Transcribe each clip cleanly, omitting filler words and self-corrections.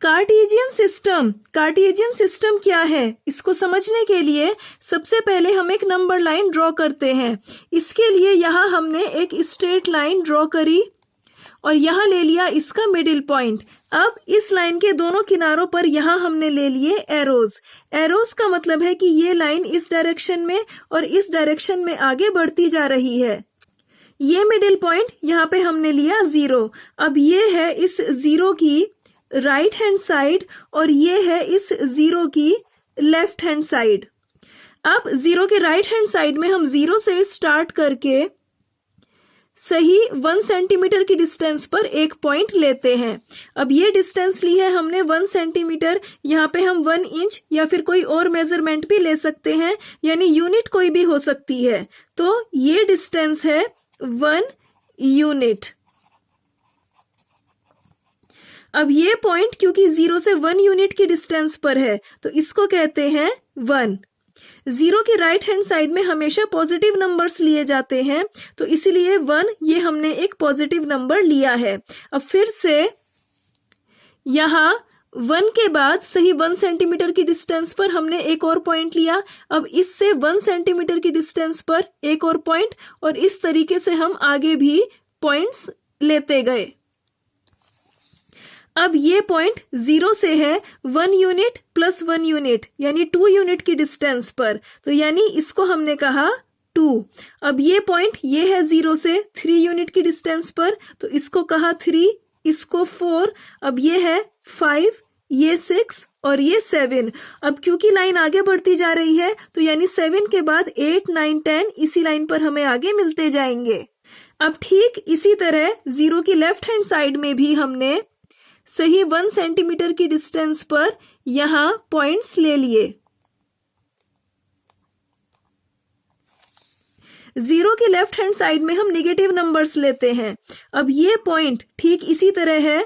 Cartesian system क्या है, इसको समझने के लिए सबसे पहले हम एक नंबर लाइन ड्रॉ करते हैं। इसके लिए यहाँ हमने एक स्ट्रेट लाइन ड्रॉ करी और यहाँ ले लिया इसका मिडिल पॉइंट। अब इस लाइन के दोनों किनारों पर यहाँ हमने ले लिए एरोज। एरोज का मतलब है कि ये लाइन इस डायरेक्शन में और इस डायरेक्शन में आगे बढ़ती जा रही है। ये मिडिल पॉइंट यहाँ पे हमने लिया 0। अब ये है इस 0 की राइट हैंड साइड और ये है इस 0 की लेफ्ट हैंड साइड। अब 0 के राइट हैंड साइड में हम 0 से स्टार्ट करके सही 1 सेंटीमीटर की डिस्टेंस पर एक पॉइंट लेते हैं। अब ये डिस्टेंस ली है हमने 1 सेंटीमीटर, यहाँ पे हम 1 इंच या फिर कोई और मेजरमेंट भी ले सकते हैं, यानी यूनिट कोई भी हो सकती है। तो ये डिस्टेंस है 1 यूनिट। अब ये पॉइंट क्योंकि 0 से 1 यूनिट की डिस्टेंस पर है तो इसको कहते हैं 1। 0 की राइट हैंड साइड में हमेशा पॉजिटिव नंबर्स लिए जाते हैं, तो इसीलिए 1 ये हमने एक पॉजिटिव नंबर लिया है। अब फिर से यहाँ 1 के बाद सही 1 सेंटीमीटर की डिस्टेंस पर हमने एक और पॉइंट लिया। अब इससे 1 सेंटीमीटर की डिस्टेंस पर एक और पॉइंट, और इस तरीके से हम आगे भी पॉइंट्स लेते गए। अब ये पॉइंट 0 से है 1 यूनिट प्लस 1 यूनिट यानी 2 यूनिट की डिस्टेंस पर, तो यानी इसको हमने कहा 2। अब ये पॉइंट ये है 0 से 3 यूनिट की डिस्टेंस पर, तो इसको कहा 3, इसको 4। अब ये है 5, ये 6 और ये 7। अब क्योंकि लाइन आगे बढ़ती जा रही है तो यानी 7 के बाद 8, 9, 10 इसी लाइन पर हमें आगे मिलते जाएंगे। अब ठीक इसी तरह 0 की लेफ्ट हैंड साइड में भी हमने सही 1 सेंटीमीटर की डिस्टेंस पर यहां पॉइंट्स ले लिए। 0 की लेफ्ट हैंड साइड में हम निगेटिव नंबर्स लेते हैं। अब ये पॉइंट ठीक इसी तरह है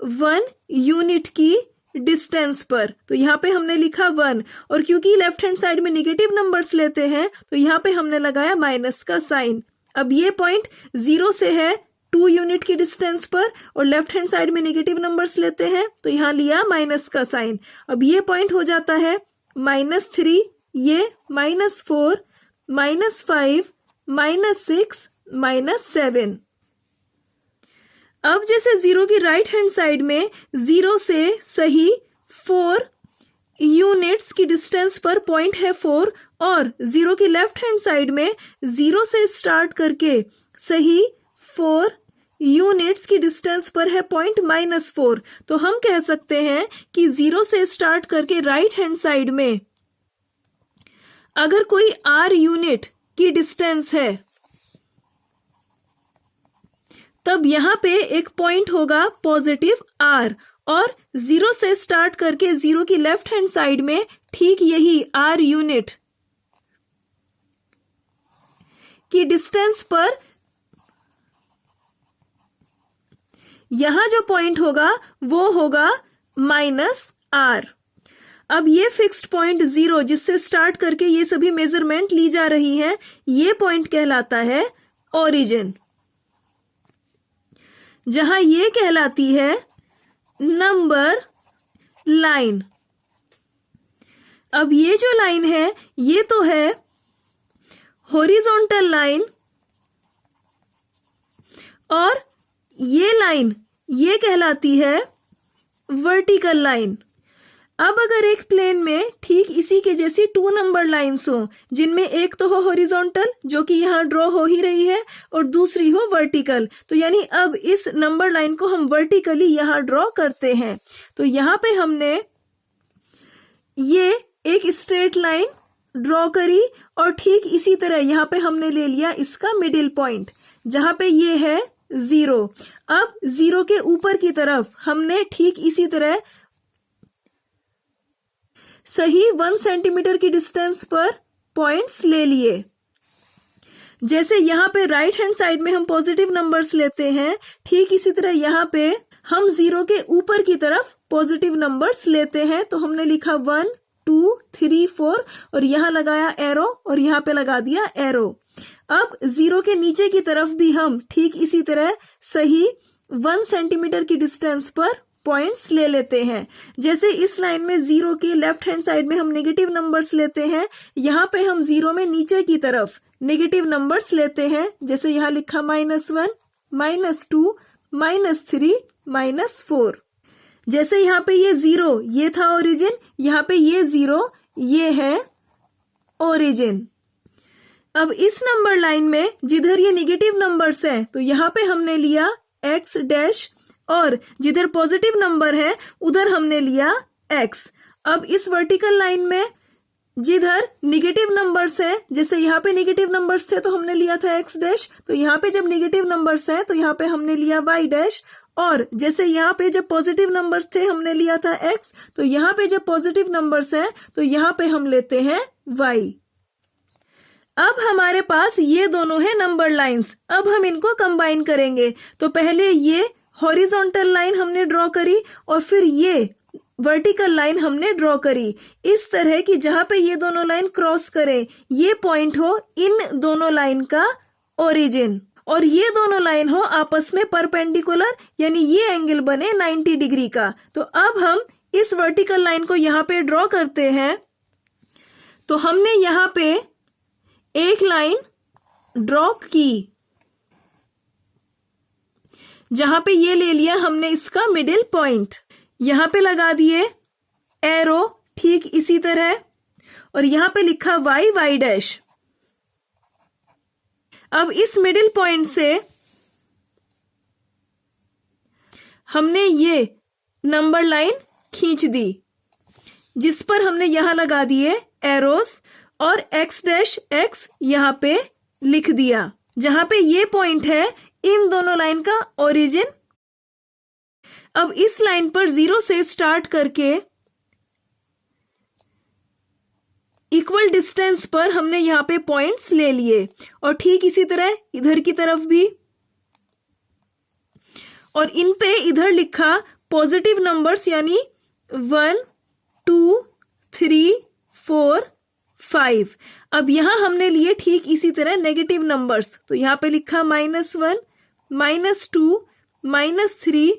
1 यूनिट की डिस्टेंस पर, तो यहाँ पे हमने लिखा 1, और क्योंकि लेफ्ट हैंड साइड में निगेटिव नंबर्स लेते हैं तो यहाँ पे हमने लगाया माइनस का साइन। अब ये पॉइंट 0 से है 2 यूनिट की डिस्टेंस पर और लेफ्ट हैंड साइड में निगेटिव नंबर्स लेते हैं तो यहाँ लिया माइनस का साइन। अब ये पॉइंट हो जाता है -3, ये -4, -5, -6, -7। अब जैसे 0 की राइट हैंड साइड में 0 से सही 4 यूनिट्स की डिस्टेंस पर पॉइंट है 4, और 0 की लेफ्ट हैंड साइड में 0 से स्टार्ट करके सही 4 यूनिट्स की डिस्टेंस पर है पॉइंट -4, तो हम कह सकते हैं कि 0 से स्टार्ट करके राइट हैंड साइड में अगर कोई r यूनिट की डिस्टेंस है तब यहां पे एक पॉइंट होगा पॉजिटिव r, और 0 से स्टार्ट करके 0 की लेफ्ट हैंड साइड में ठीक यही r यूनिट की डिस्टेंस पर यहां जो पॉइंट होगा वो होगा -r। अब ये फिक्स्ड पॉइंट 0 जिससे स्टार्ट करके ये सभी मेजरमेंट ली जा रही है, ये पॉइंट कहलाता है ओरिजिन, जहां ये कहलाती है नंबर लाइन। अब ये जो लाइन है ये तो है हॉरिजॉन्टल लाइन, और ये लाइन ये कहलाती है वर्टिकल लाइन। अब अगर एक प्लेन में ठीक इसी के जैसी 2 नंबर लाइन्स हो, जिनमें एक तो हो हॉरिजॉन्टल जो कि यहाँ ड्रॉ हो ही रही है और दूसरी हो वर्टिकल, तो यानी अब इस नंबर लाइन को हम वर्टिकली यहाँ ड्रॉ करते हैं। तो यहाँ पे हमने ये एक स्ट्रेट लाइन ड्रॉ करी और ठीक इसी तरह यहाँ पे हमने ले लिया इसका मिडिल पॉइंट जहां पे ये है 0। अब 0 के ऊपर की तरफ हमने ठीक इसी तरह सही 1 सेंटीमीटर की डिस्टेंस पर पॉइंट्स ले लिए। जैसे यहाँ पे राइट हैंड साइड में हम पॉजिटिव नंबर्स लेते हैं, ठीक इसी तरह यहाँ पे हम 0 के ऊपर की तरफ पॉजिटिव नंबर्स लेते हैं। तो हमने लिखा 1, 2, 3, 4 और यहाँ लगाया एरो और यहाँ पे लगा दिया एरो। अब 0 के नीचे की तरफ भी हम ठीक इसी तरह सही 1 सेंटीमीटर की डिस्टेंस पर पॉइंट्स ले लेते हैं। जैसे इस लाइन में 0 के लेफ्ट हैंड साइड में हम नेगेटिव नंबर्स लेते हैं, यहाँ पे हम 0 में नीचे की तरफ नेगेटिव नंबर्स लेते हैं। जैसे यहाँ लिखा -1, -2, -3, -4। जैसे यहाँ पे ये 0 ये था ओरिजिन, यहाँ पे ये 0 ये है ओरिजिन। अब इस नंबर लाइन में जिधर ये नेगेटिव नंबर्स है तो यहाँ पे हमने लिया x डैश, और जिधर पॉजिटिव नंबर है उधर हमने लिया x। अब इस वर्टिकल लाइन में जिधर नेगेटिव नंबर्स है, जैसे यहाँ पे नेगेटिव नंबर्स थे तो हमने लिया था x डैश, तो यहाँ पे जब नेगेटिव नंबर्स है तो यहाँ पे हमने लिया y डैश, और जैसे यहाँ पे जब पॉजिटिव नंबर्स थे हमने लिया था x, तो यहाँ पे जब पॉजिटिव नंबर्स है तो यहाँ पे हम लेते हैं y। अब हमारे पास ये दोनों है नंबर लाइंस। अब हम इनको कंबाइन करेंगे। तो पहले ये हॉरिजॉन्टल लाइन हमने ड्रॉ करी और फिर ये वर्टिकल लाइन हमने ड्रॉ करी इस तरह की, जहां पे ये दोनों लाइन क्रॉस करें ये पॉइंट हो इन दोनों लाइन का ओरिजिन, और ये दोनों लाइन हो आपस में परपेंडिकुलर, यानी ये एंगल बने 90 डिग्री का। तो अब हम इस वर्टिकल लाइन को यहाँ पे ड्रॉ करते हैं। तो हमने यहाँ पे एक लाइन ड्रॉ की, जहां पे ये ले लिया हमने इसका मिडिल पॉइंट, यहां पे लगा दिए एरो ठीक इसी तरह, और यहां पे लिखा y डैश। अब इस मिडिल पॉइंट से हमने ये नंबर लाइन खींच दी, जिस पर हमने यहां लगा दिए एरोस, और x डैश x यहां पे लिख दिया, जहां पे ये पॉइंट है इन दोनों लाइन का ओरिजिन। अब इस लाइन पर 0 से स्टार्ट करके इक्वल डिस्टेंस पर हमने यहां पे पॉइंट्स ले लिए, और ठीक इसी तरह इधर की तरफ भी, और इन पे इधर लिखा पॉजिटिव नंबर्स यानी 1, 2, 3, 4, 5। अब यहां हमने लिए ठीक इसी तरह नेगेटिव नंबर्स, तो यहां पे लिखा -1, -2, -3,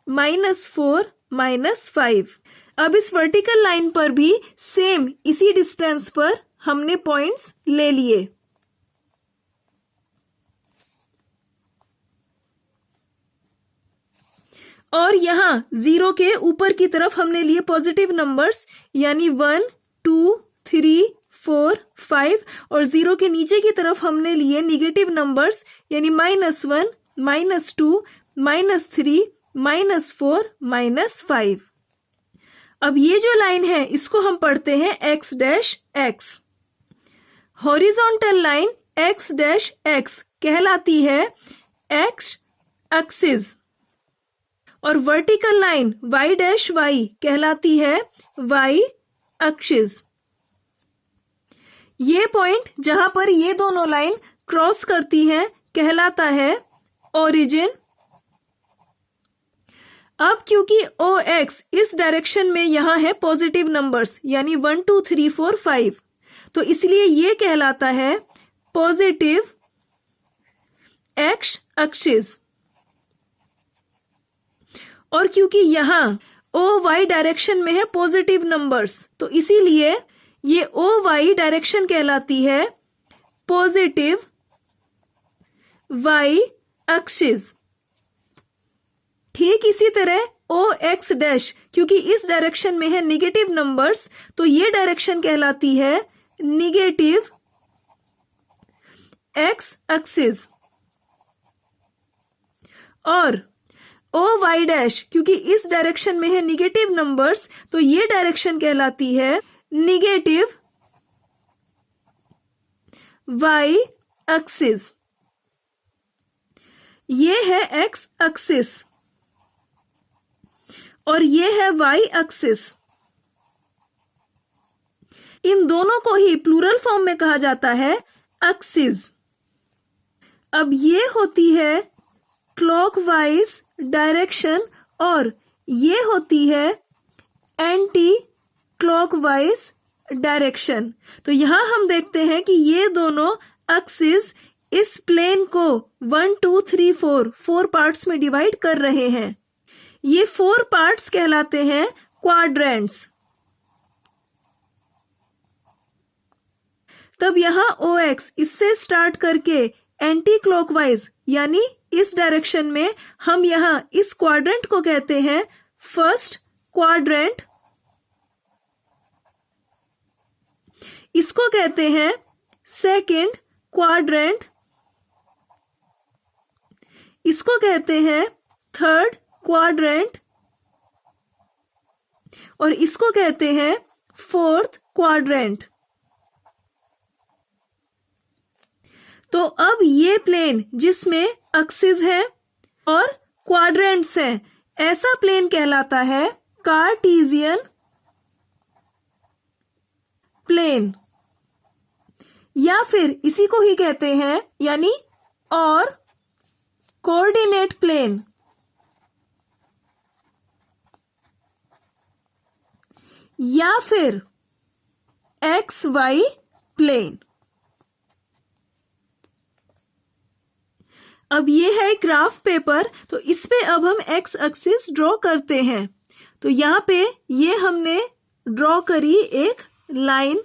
-4, -5। अब इस वर्टिकल लाइन पर भी सेम इसी डिस्टेंस पर हमने पॉइंट्स ले लिए। और यहां 0 के ऊपर की तरफ हमने लिए पॉजिटिव नंबर्स यानी 1, 2, 3, 4, 5, और 0 के नीचे की तरफ हमने लिए निगेटिव नंबर्स यानी -1, -2, -3, -4, -5। अब ये जो लाइन है इसको हम पढ़ते हैं x dash x। Horizontal line x dash x कहलाती है x एक्सिस, और vertical line y dash y कहलाती है y एक्सिस। ये पॉइंट जहां पर ये दोनों लाइन क्रॉस करती हैं कहलाता है ओरिजिन। अब क्योंकि OX इस डायरेक्शन में यहां है पॉजिटिव नंबर्स यानी 1, 2, 3, 4, 5, तो इसलिए ये कहलाता है पॉजिटिव एक्स एक्सिस। और क्योंकि यहां OY डायरेक्शन में है पॉजिटिव नंबर्स, तो इसीलिए ये OY डायरेक्शन कहलाती है पॉजिटिव Y एक्सिस। ठीक इसी तरह OX डैश क्योंकि इस डायरेक्शन में है निगेटिव नंबर्स, तो ये डायरेक्शन कहलाती है निगेटिव X एक्सिस। और OY डैश क्योंकि इस डायरेक्शन में है निगेटिव नंबर्स, तो ये डायरेक्शन कहलाती है निगेटिव Y एक्सिस। ये है X एक्सिस और ये है Y एक्सिस। इन दोनों को ही प्लूरल फॉर्म में कहा जाता है एक्सिस। अब ये होती है क्लॉकवाइज डायरेक्शन और ये होती है एंटी क्लॉकवाइज डायरेक्शन। तो यहां हम देखते हैं कि ये दोनों एक्सिस इस प्लेन को 1, 2, 3, 4 पार्ट्स में डिवाइड कर रहे हैं। ये 4 पार्ट्स कहलाते हैं क्वाड्रेंट्स। तब यहाँ OX इससे स्टार्ट करके एंटी क्लॉकवाइज यानी इस डायरेक्शन में हम यहाँ इस क्वाड्रेंट को कहते हैं फर्स्ट क्वाड्रेंट, इसको कहते हैं सेकंड क्वाड्रेंट, इसको कहते हैं थर्ड क्वाड्रेंट और इसको कहते हैं फोर्थ क्वाड्रेंट। तो अब ये प्लेन जिसमें एक्सिस है और क्वाड्रेंट्स हैं, ऐसा प्लेन कहलाता है कार्टेशियन प्लेन, या फिर इसी को ही कहते हैं यानी और कोऑर्डिनेट प्लेन, या फिर XY प्लेन। अब ये है ग्राफ पेपर, तो इस पे अब हम एक्स एक्सिस ड्रॉ करते हैं। तो यहाँ पे ये हमने ड्रॉ करी एक लाइन,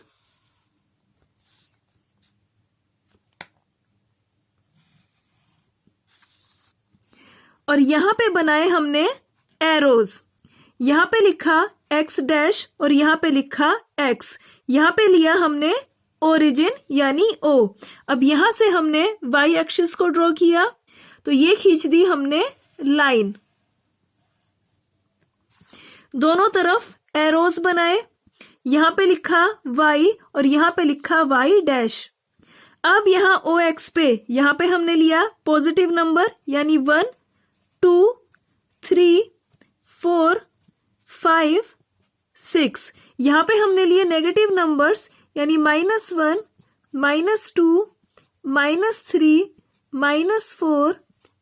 और यहाँ पे बनाए हमने एरोज। यहाँ पे लिखा x डैश और यहाँ पे लिखा x। यहाँ पे लिया हमने ओरिजिन यानी O। अब यहां से हमने y एक्सिस को ड्रॉ किया, तो ये खींच दी हमने लाइन, दोनों तरफ एरोज बनाए, यहां पे लिखा y और यहां पे लिखा y डैश। अब यहां OX पे यहां पे हमने लिया पॉजिटिव नंबर यानी 1 2 3 4 5 6। यहां पे हमने लिए नेगेटिव नंबर्स यानी -1 -2 -3 -4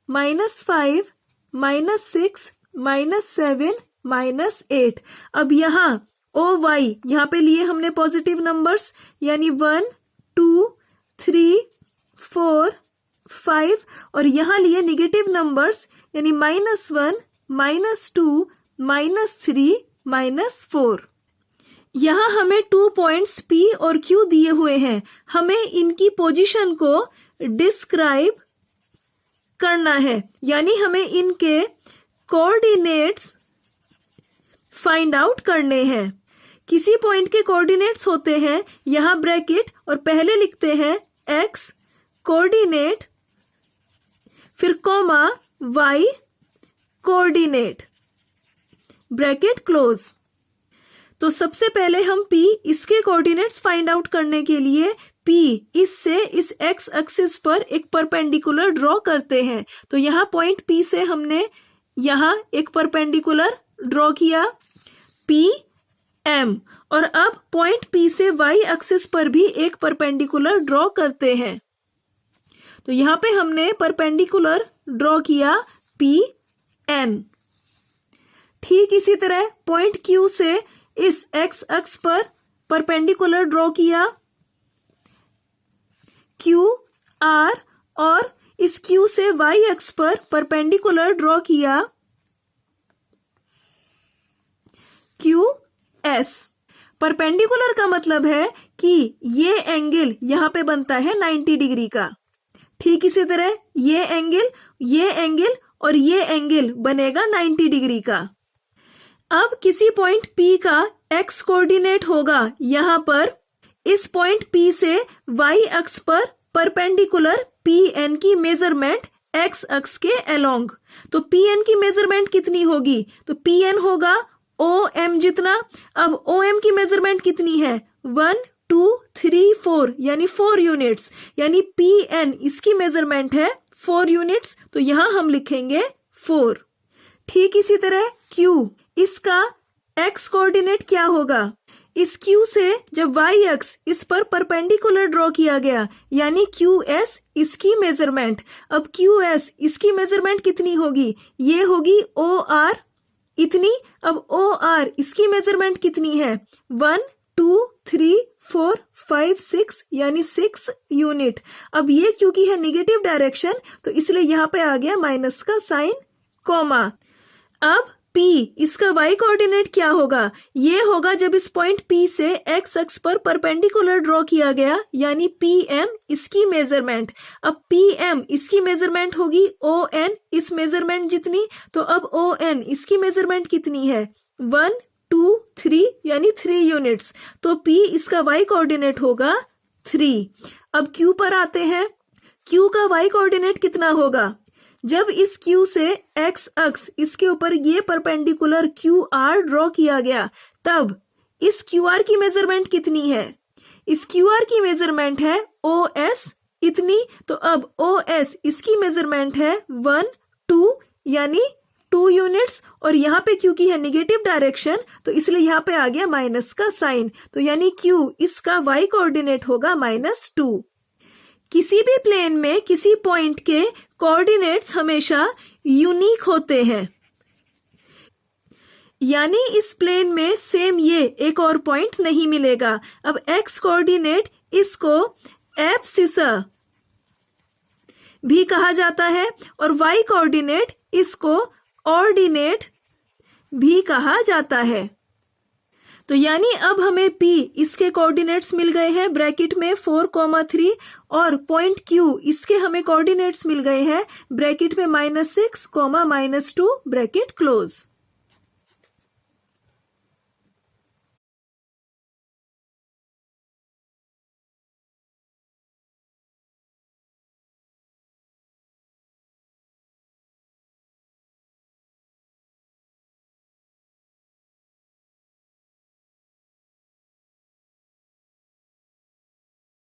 -5 -6 -7 -8। अब यहाँ OY यहाँ पे लिए हमने पॉजिटिव नंबर्स यानी 1 2 3 4 5 और यहाँ लिए निगेटिव नंबर्स यानी -1 -2 -3 -4। यहाँ हमें 2 पॉइंट्स P और Q दिए हुए हैं, हमें इनकी पोजीशन को डिस्क्राइब करना है, यानी हमें इनके कोऑर्डिनेट्स फाइंड आउट करने हैं। किसी पॉइंट के कोऑर्डिनेट्स होते हैं यहाँ ब्रैकेट और पहले लिखते हैं x कोऑर्डिनेट, फिर comma y coordinate, bracket close. तो सबसे पहले हम P इसके कोऑर्डिनेट्स फाइंड आउट करने के लिए P इससे इस x एक्सिस पर एक परपेंडिकुलर ड्रॉ करते हैं। तो यहाँ पॉइंट P से हमने यहाँ एक परपेंडिकुलर ड्रॉ किया PM, और अब पॉइंट P से y एक्सिस पर भी एक परपेंडिकुलर ड्रॉ करते हैं। तो यहाँ पे हमने परपेंडिकुलर ड्रॉ किया PN। ठीक इसी तरह पॉइंट Q से इस x अक्ष पर परपेंडिकुलर ड्रॉ किया QR, और इस Q से y अक्ष पर परपेंडिकुलर ड्रॉ किया QS। परपेंडिकुलर का मतलब है कि ये एंगल यहाँ पे बनता है 90 डिग्री का। ठीक इसी तरह ये एंगल और ये एंगल बनेगा 90 डिग्री का। अब किसी पॉइंट P का x कोऑर्डिनेट होगा यहाँ पर, इस पॉइंट P से y अक्ष पर परपेंडिकुलर PN की मेजरमेंट x अक्ष के अलोंग। तो PN की मेजरमेंट कितनी होगी? तो PN होगा OM जितना। अब OM की मेजरमेंट कितनी है? 1 2 3 4 यानी 4 यूनिट्स, यानी PN इसकी मेजरमेंट है 4 यूनिट्स, तो यहां हम लिखेंगे 4। ठीक इसी तरह Q, इसका x कोऑर्डिनेट क्या होगा? इस Q से जब y अक्ष इस पर परपेंडिकुलर ड्रॉ किया गया यानी QS इसकी मेजरमेंट। अब QS इसकी मेजरमेंट कितनी होगी? ये होगी OR इतनी। अब OR इसकी मेजरमेंट कितनी है? 1 2 3 4 5 6 यानी 6 यूनिट। अब ये क्योंकि है निगेटिव डायरेक्शन तो इसलिए यहाँ पे आ गया माइनस का साइन, कॉमा। अब P इसका y कोऑर्डिनेट क्या होगा? ये होगा जब इस पॉइंट P से x अक्ष पर परपेंडिकुलर ड्रॉ किया गया, यानी PM इसकी मेजरमेंट। अब PM इसकी मेजरमेंट होगी ON इस मेजरमेंट जितनी, तो अब ON इसकी मेजरमेंट कितनी है? 1 2 3 यानी 3 यूनिट्स। तो P इसका y कोऑर्डिनेट होगा 3। अब Q पर आते हैं। Q का y कोऑर्डिनेट कितना होगा? जब इस Q से x अक्ष इसके ऊपर ये परपेंडिकुलर QR ड्रॉ किया गया, तब इस QR की मेजरमेंट कितनी है? इस QR की मेजरमेंट है OS इतनी। तो अब OS इसकी मेजरमेंट है 1 2 यानी 2 यूनिट्स, और यहाँ पे क्योंकि है निगेटिव डायरेक्शन तो इसलिए यहाँ पे आ गया माइनस का साइन। तो यानी Q इसका y कोऑर्डिनेट होगा -2। किसी भी प्लेन में किसी पॉइंट के कोऑर्डिनेट्स हमेशा यूनिक होते हैं, यानी इस प्लेन में सेम ये एक और पॉइंट नहीं मिलेगा। अब x कोऑर्डिनेट इसको एब्सिसा भी कहा जाता है और y कोऑर्डिनेट इसको ऑर्डिनेट भी कहा जाता है। तो यानी अब हमें P इसके कोऑर्डिनेट्स मिल गए हैं ब्रैकेट में 4,3 और पॉइंट Q इसके हमें कोऑर्डिनेट्स मिल गए हैं ब्रैकेट में -6, -2 ब्रैकेट क्लोज।